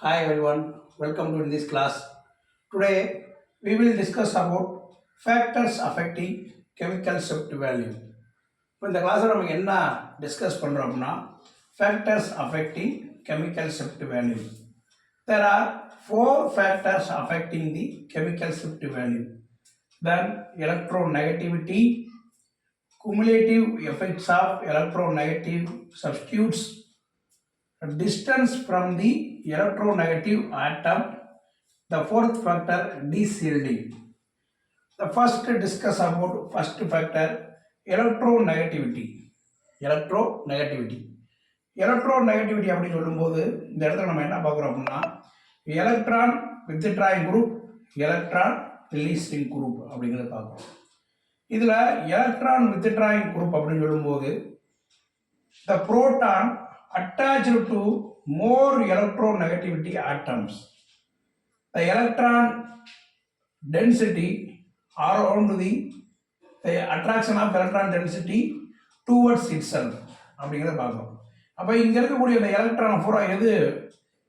Hi everyone, welcome to this class. Today we will discuss about factors affecting chemical shift value. இப்போ இந்த கிளாஸில் நம்ம என்ன discuss பண்ணுறோம் அப்படின்னா factors affecting chemical shift value. There are four factors affecting the chemical shift value. Then electronegativity, cumulative effects of electronegative substitutes, distance from the electronegative atom, the fourth factor de-shielding. The first discuss about first factor electronegativity. Electronegativity அப்படின்னு சொல்லும்போது இந்த இடத்துல நம்ம என்ன பார்க்குறோம் அப்படின்னா electron withdrawing group, electron releasing group அப்படிங்கிறத பார்க்குறோம். இதில் எலக்ட்ரான் வித்ட்ராயிங் குரூப் அப்படின்னு சொல்லும்போது the proton attached to more electronegativity atoms, the electron density around the attraction of electron density towards itself அப்படிங்கிறத பார்க்கணும். அப்போ இங்கே இருக்கக்கூடிய இந்த எலக்ட்ரான் பூரா எது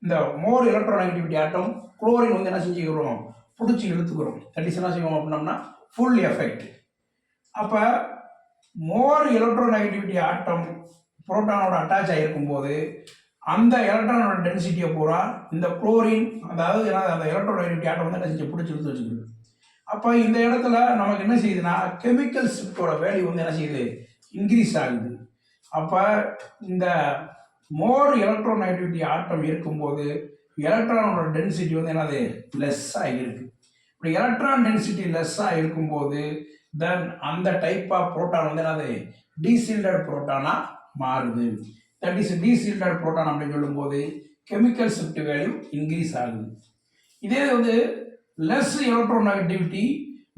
இந்த மோர் எலக்ட்ரோநெகட்டிவிட்டி ஆட்டம் குளோரின் வந்து என்ன செஞ்சுக்கிறோம், பிடிச்சி இழுத்துக்கிறோம். தட் இஸ் என்ன செய்வோம் அப்படின்னம்னா ஃபுல் எஃபெக்ட். அப்போ மோர் எலக்ட்ரோநெகட்டிவிட்டி ஆட்டம் புரோட்டானோட அட்டாச் ஆகிருக்கும் போது அந்த எலக்ட்ரானோட டென்சிட்டியை பூரா இந்த குளோரின் அதாவது அந்த எலக்ட்ரோநெகட்டிவிட்டி ஆட்டம் வந்து என்ன செஞ்சு பிடிச்சி இழுத்து வச்சுக்குது. அப்போ இந்த இடத்துல நமக்கு என்ன செய்யுதுன்னா கெமிக்கல் ஷிஃப்டோட வேல்யூ வந்து என்ன செய்யுது, இன்க்ரீஸ் ஆகுது. அப்போ இந்த மோர் எலக்ட்ரோநெகட்டிவிட்டி ஆட்டம் இருக்கும்போது எலக்ட்ரானோட டென்சிட்டி வந்து என்னது லெஸ்ஸாக இருக்குது. இப்படி எலக்ட்ரான் டென்சிட்டி லெஸ்ஸாக இருக்கும்போது தென் அந்த டைப் ஆஃப் புரோட்டான் வந்து என்னது டீசீல்டட் புரோட்டானாக மாறுது. தட் இஸ் டீசீல்டட் புரோட்டான் அப்படின்னு சொல்லும்போது கெமிக்கல் ஷிஃப்ட் வேல்யூ இன்க்ரீஸ் ஆகுது. இதே வந்து லெஸ் எலக்ட்ரோநெகட்டிவிட்டி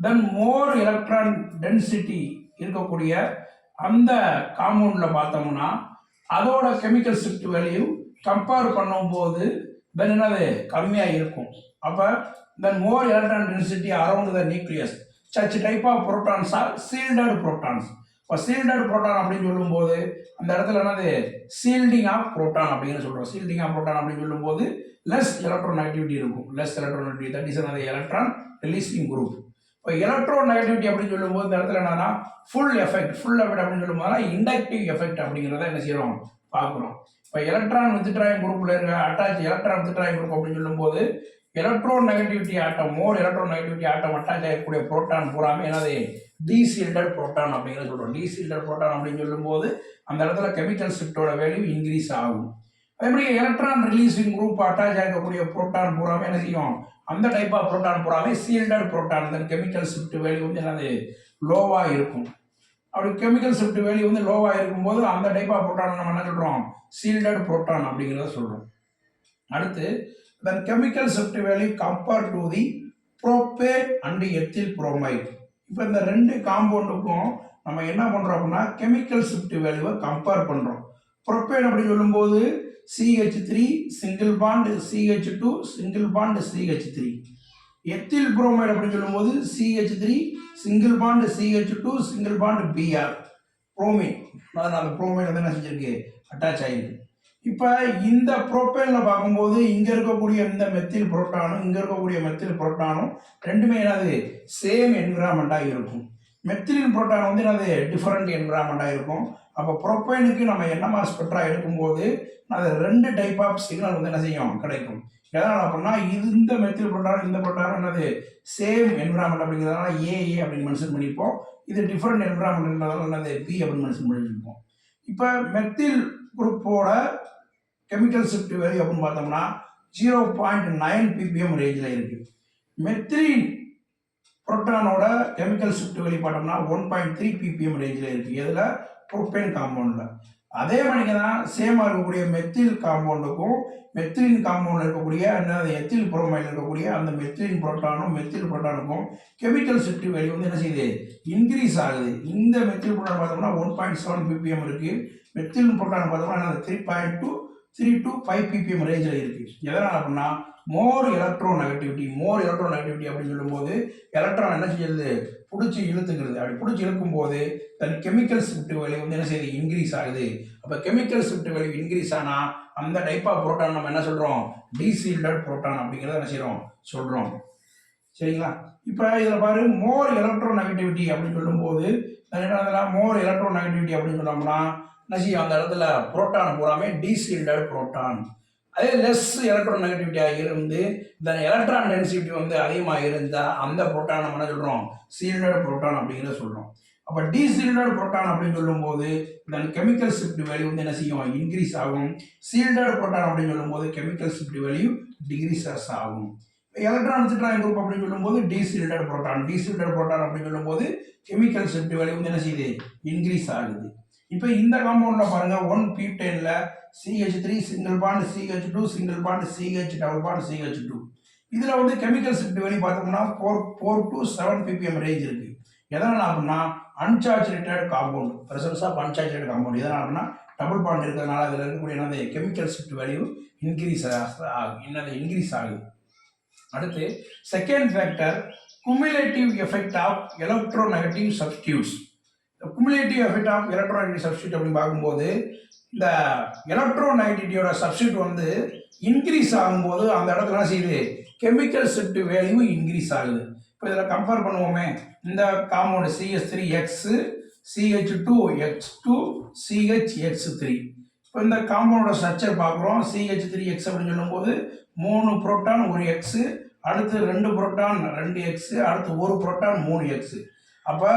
தென் மோர் எலக்ட்ரான் டென்சிட்டி இருக்கக்கூடிய அந்த காம்பவுண்டில் பார்த்தோம்னா அதோட கெமிக்கல் ஷிஃப்ட் வேல்யூ கம்பேர் பண்ணும்போது தென் என்னது கம்மியாக இருக்கும். அப்போ then more electron density around the nucleus such type of protons are shielded protons. இப்போ சீல்டட் புரோட்டான் அப்படின்னு சொல்லும்போது அந்த இடத்துல என்னது சீல்டிங் ஆஃப் புரோட்டான் அப்படின்னு சொல்கிறோம். சீல்டிங் ஆஃப் புரோட்டான் அப்படின்னு சொல்லும்போது லெஸ் எலக்ட்ரோநெகட்டிவிட்டி இருக்கும். லெஸ் எலக்ட்ரோநெகட்டிவிட்டி தட் இஸ் என்னது எலக்ட்ரான் ரிலீசிங் குரூப். இப்போ எலக்ட்ரோநெகட்டிவிட்டி அப்படின்னு சொல்லும்போது இந்த இடத்துல என்னன்னா ஃபுல் எஃபெக்ட் அப்படின்னு சொல்லும்போது இண்டக்டிவ் எஃபெக்ட் அப்படிங்கிறத என்ன செய்யறோம் பார்க்குறோம். இப்போ எலக்ட்ரான் வித்ட்ராயிங் குரூப்ல இருக்க அட்டாச் எலக்ட்ரான் வித்ட்ராயிங் குரூப் அப்படின்னு சொல்லும்போது எலக்ட்ரோநெகட்டிவிட்டி ஆட்டம் மோர் எலக்ட்ரோநெகட்டிவிட்டி ஆட்டம் அட்டாச் ஆகக்கூடிய புரோட்டான் பூராமே என்னது டீசீல்டட் புரோட்டான் அப்படிங்கிறத சொல்றோம். டீசீல்டட் புரோட்டான் அப்படின்னு சொல்லும்போது அந்த இடத்துல கெமிக்கல் ஷிஃப்டோட வேல்யூ இன்க்ரீஸ் ஆகும். அதேபடி எலக்ட்ரான் ரிலீசிங் குரூப் அட்டாச் ஆகக்கூடிய புரோட்டான் பூராமே என்ன செய்யும், அந்த டைப் ஆஃப் புரோட்டான் பூராமே சீல்டட் புரோட்டான். அந்த கெமிக்கல் ஷிஃப்ட் வேல்யூ வந்து என்னது லோவாக இருக்கும். அப்படி கெமிக்கல் ஷிஃப்ட் வேல்யூ வந்து லோவாக இருக்கும்போது அந்த டைப் ஆஃப் புரோட்டான் நம்ம என்ன சொல்கிறோம், சீல்டட் புரோட்டான் அப்படிங்கிறத சொல்கிறோம். அடுத்து தென் chemical shift value compare to the propane and ethyl bromide. இப்போ இந்த ரெண்டு காம்பவுண்டுக்கும் நம்ம என்ன பண்ணுறோம் அப்படின்னா கெமிக்கல் ஷிஃப்ட் வேல்யூவை கம்பேர் பண்ணுறோம். ப்ரோபேன் அப்படின்னு சொல்லும்போது CH3 single bond CH2 single bond CH3. Ethyl bromide அப்படின்னு சொல்லும்போது CH3 single bond CH2 single bond Br bromine. அந்த புரோமைன் வந்து என்ன செஞ்சிருக்கு அட்டாச் ஆகிருக்கு. இப்போ இந்த ப்ரோபேனில் பார்க்கும்போது இங்கே இருக்கக்கூடிய இந்த மெத்தில் புரோட்டானும் இங்கே இருக்கக்கூடிய மெத்தில் புரோட்டானும் ரெண்டுமே என்னது சேம் என்விரான்மெண்ட்டாக இருக்கும். மெத்திலின் புரோட்டான் வந்து என்னது டிஃப்ரெண்ட் என்விரான்மெண்ட்டாக இருக்கும். அப்போ ப்ரோபேனுக்கு நம்ம NMR ஸ்பெக்ட்ரா எடுக்கும்போது அது ரெண்டு டைப் ஆஃப் சிக்னல் வந்து என்ன செய்யும் கிடைக்கும். எதனால் அப்படின்னா இந்த மெத்தில் புரோட்டான் இந்த புரோட்டானும் என்னது சேம் என்விரான்மெண்ட் அப்படிங்கிறதுனால ஏஏ அப்படின்னு மென்ஷன் பண்ணியிருப்போம். இது டிஃப்ரெண்ட் என்விரான்மெண்ட்ன்றதால என்னது பி அப்படின்னு மென்ஷன் பண்ணியிருப்போம். இப்போ மெத்தில் குரூப்போட கெமிக்கல் ஷிஃப்ட் வேல்யூ அப்படின்னு பார்த்தோம்னா 0.9 ppm ரேஞ்சில் இருக்குது. மெத்திலின் புரோட்டானோட கெமிக்கல் ஷிஃப்ட் வேல்யூ பார்த்தோம்னா 1.3 ppm ரேஞ்சில் இருக்குது. எதில் ப்ரோபேன் காம்பவுண்டில். அதே மாதிரிங்க தான் சேமாக இருக்கக்கூடிய மெத்தில் காம்பவுண்டுக்கும் மெத்திலின் காம்பவுண்டில் இருக்கக்கூடிய என்ன எத்தில் புரோமைடில் இருக்கக்கூடிய அந்த மெத்திலின் புரோட்டானும் மெத்தில் புரோட்டானுக்கும் கெமிக்கல் ஷிஃப்ட் வேல்யூ வந்து என்ன செய்யுது இன்க்ரீஸ் ஆகுது. இந்த மெத்தில் புரோட்டான் பார்த்தோம்னா 1.7 ppm இருக்குது. மெத்திலின் புரோட்டான் பார்த்தோம்னா என்ன 3.2 3 to 5 ppm ரேஞ்சில் இருக்குது. எதனால் அப்படின்னா மோர் எலக்ட்ரோ நெகட்டிவிட்டி அப்படின்னு சொல்லும்போது எலக்ட்ரான் என்ன செய்யுது, பிடிச்சி இழுத்துக்கிறது. அப்படி பிடிச்சி இழுக்கும் போது தன் கெமிக்கல் ஷிஃப்ட் வேல்யூ வந்து என்ன செய்யுது, இன்க்ரீஸ் ஆகுது. அப்போ கெமிக்கல் ஷிஃப்ட் வேல்யூ இன்க்ரீஸ் ஆனால் அந்த டைப் ஆஃப் புரோட்டான் நம்ம என்ன சொல்கிறோம், டீசீல்டட் புரோட்டான் அப்படிங்கிறத என்ன செய்கிறோம் சொல்கிறோம். சரிங்களா? இப்போ இதில் பாரு, மோர் எலக்ட்ரோ நெகட்டிவிட்டி அப்படின்னு சொல்லும்போது என்ன, மோர் எலக்ட்ரோ நெகட்டிவிட்டி அப்படின்னு சொன்னோம்னா என்ன செய்யும், அந்த இடத்துல புரோட்டான் பூராமே டீசீல்டட் புரோட்டான். அதே லெஸ் எலக்ட்ரோ நெகட்டிவிட்டியாக இருந்து இந்த எலக்ட்ரான் டென்சிட்டி வந்து அதிகமாக இருந்தால் அந்த புரோட்டான் நம்ம என்ன சொல்கிறோம், சீல்டட் புரோட்டான் அப்படிங்கிறத சொல்கிறோம். அப்போ டீசீல்டட் புரோட்டான் அப்படின்னு சொல்லும்போது இந்த கெமிக்கல் ஷிஃப்ட் வேல்யூ வந்து என்ன செய்யும், இன்க்ரீஸ் ஆகும். சீல்டட் புரோட்டான் அப்படின்னு சொல்லும்போது கெமிக்கல் ஷிஃப்ட் வேல்யூ டிக்ரீசஸ் ஆகும். எலக்ட்ரான் வித்ட்ராயிங் குரூப் அப்படின்னு சொல்லும்போது டீசீல்டட் புரோட்டான் அப்படின்னு சொல்லும்போது கெமிக்கல் ஷிஃப்ட் வேல்யூ வந்து என்ன செய்யுது, இன்க்ரீஸ் ஆகுது. இப்போ இந்த காம்பவுண்டில் பாருங்க 1p10ல CH3 single bond CH2 single bond CH double bond CH2. இதில் வந்து கெமிக்கல் ஷிஃப்ட் வேல்யூ பார்த்தோம்னா 4 to 7 ppm ரேஞ்ச் இருக்கு. எதனால் அப்படின்னா unsaturated compound, presence of unsaturated compound. எதனால் அப்படின்னா டபுள் பாண்ட் இருக்கிறதுனால அதில் இருக்கக்கூடிய என்னது கெமிக்கல் ஷிஃப்ட் வேல்யூ இன்க்ரீஸ் ஆகுது. அடுத்து second factor, cumulative effect of electronegative substitutes. Cumulative effect of electronegative substitute அப்படின்னு பார்க்கும்போது இந்த எலக்ட்ரோநெகட்டிவிட்டியோட சப்ஸ்டியூட் வந்து இன்க்ரீஸ் ஆகும்போது அந்த இடத்துல என்ன செய்யுது, கெமிக்கல் ஷிஃப்ட் வேல்யூ இன்க்ரீஸ் ஆகுது. இப்போ இதில் கம்பேர் பண்ணுவோமே, இந்த காம்பவுண்ட் CH3X CH2X2 CHX3. இப்போ இந்த காம்பவுண்டோட ஸ்ட்ரக்சர் பார்க்குறோம். CH3X அப்படின்னு சொல்லும்போது 3 புரோட்டான் 1 எக்ஸு, அடுத்து 2 புரோட்டான் 2 எக்ஸு, அடுத்து 1 புரோட்டான் 3 எக்ஸு. அப்போ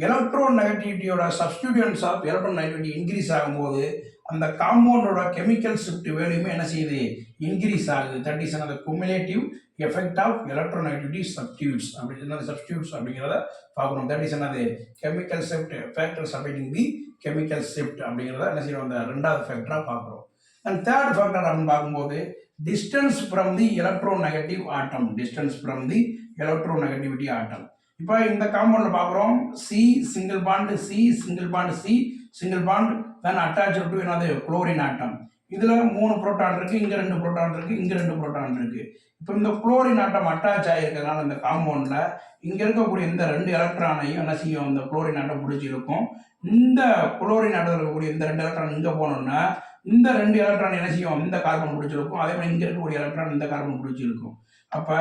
எலக்ட்ரோநெகட்டிவிட்டியோட சப்ஸ்டிடியூயன்ஸ் ஆஃப் எலக்ட்ரோநெகட்டிவிட்டி இன்க்ரீஸ் ஆகும்போது அந்த காம்பவுண்டோட கெமிக்கல் ஷிஃப்ட் வேல்யூமே என்ன செய்யுது, இன்க்ரீஸ் ஆகுது. தட் இஸ் அந்த cumulative effect of electronegativity substitutes அப்படிங்கிறத பார்க்கணும். தட் இஸ் என்னது, chemical shift factors affecting the chemical shift அப்படிங்கிறத என்ன செய்யணும், அந்த ரெண்டாவது ஃபேக்டராக பார்க்குறோம். அண்ட் தேர்ட் ஃபேக்டர் அப்படின்னு பார்க்கும்போது டிஸ்டன்ஸ் ஃப்ரம் தி எலக்ட்ரோநெகட்டிவ் ஆட்டம், இப்போ இந்த காம்பவுண்டில் பார்க்குறோம் C single bond single bond then attach to என்னது குளோரின் ஆட்டம். இதில் 3 புரோட்டான் இருக்குது, இங்கே 2 புரோட்டான் இருக்குது, இங்கே 2 புரோட்டான் இருக்குது. இப்போ இந்த குளோரின் ஆட்டம் அட்டாச் ஆகிருக்கிறதுனால இந்த காம்பவுண்டில் இங்கே இருக்கக்கூடிய இந்த 2 எலக்ட்ரானையும் என்ன செய்யும், இந்த குளோரின் ஆட்டம் பிடிச்சி இருக்கும். இந்த குளோரின் ஆட்டத்தில் இருக்கக்கூடிய இந்த 2 எலக்ட்ரான் இங்கே போனோம்னா இந்த 2 எலக்ட்ரான் என்ன செய்யும், இந்த கார்பன் பிடிச்சிருக்கும். அதே மாதிரி இங்கே இருக்கக்கூடிய எலக்ட்ரான் இந்த கார்பன் பிடிச்சிருக்கும். அப்போ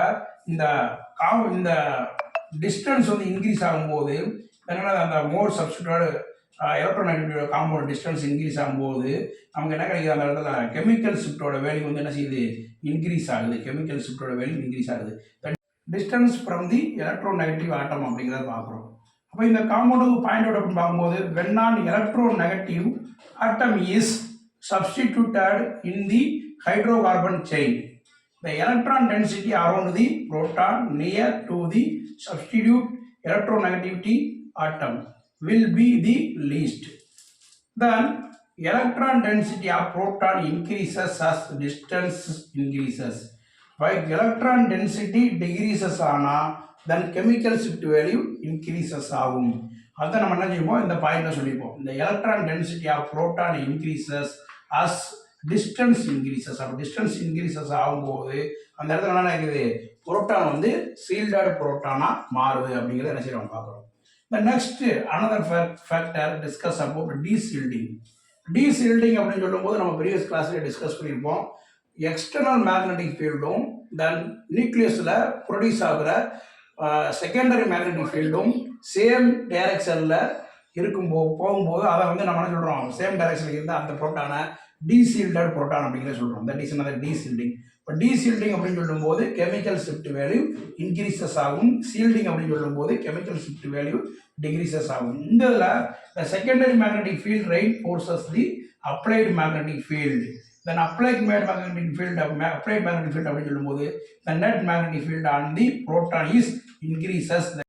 இந்த டிஸ்டன்ஸ் வந்து இன்க்ரீஸ் ஆகும்போது அதனால் அந்த more substituted electronegative compound distance increase ஆகும்போது நமக்கு என்ன கிடைக்குது, அந்த இடத்துல கெமிக்கல் ஷிஃப்டோட வேல்யூ வந்து என்ன செய்யுது, இன்க்ரீஸ் ஆகுது. டிஸ்டன்ஸ் ஃப்ரம் தி எலக்ட்ரோநெகட்டிவ் ஆட்டம் அப்படிங்கிறத பார்க்குறோம். அப்போ இந்த காம்பவுண்டுக்கு பாயிண்ட் அவுட் அப்படின்னு பார்க்கும்போது when an electronegative atom is substituted in the hydrocarbon chain, the electron density around the proton near to the substitute electronegativity atom will be the least. Then electron density of proton increases as distance increases. While electron density decreases then chemical shift value increases ஆகும். அதை நம்ம என்ன செய்வோம், இந்த பாயிண்ட்ல சொல்லிப்போம். இந்த electron density of proton increases as distance increases. அப்போ distance increases ஆகும்போது அந்த இடத்துல என்ன நடக்குது, புரோட்டான் வந்து சீல்டட் புரோட்டானா மாறுது அப்படிங்கிறத என்ன செய்யறோம் பார்க்குறோம். The next another factor discuss about desilting. Desilting அப்படின்னு சொல்லும்போது நம்ம ப்ரீவியஸ் கிளாஸ்ல டிஸ்கஸ் பண்ணியிருப்போம். எக்ஸ்டர்னல் மேக்னெட்டிக் ஃபீல்டும் தென் நியூக்ளியஸில் ப்ரொடியூஸ் ஆகிற செகண்டரி மேக்னெட்டிக் ஃபீல்டும் சேம் டைரக்ஷனில் போகும்போது அதை வந்து நம்ம என்ன சொல்கிறோம், சேம் டைரக்ஷனில் இருந்தால் அந்த புரோட்டானை டீசீல்டட் புரோட்டான் அப்படிங்கிறத சொல்கிறோம். That is another desilting. இப்போ டீசீல்டிங் அப்படின்னு சொல்லும்போது கெமிக்கல் ஷிஃப்ட் வேல்யூ இன்க்ரீசஸ் ஆகும். சீல்டிங் அப்படின்னு சொல்லும்போது கெமிக்கல் ஷிஃப்ட் வேல்யூ டிக்ரீசஸ் ஆகும். இந்த இதில் secondary magnetic field reinforces the applied magnetic field. Then applied magnetic field அப்படின்னு சொல்லும்போது the net magnetic field on the proton is increases.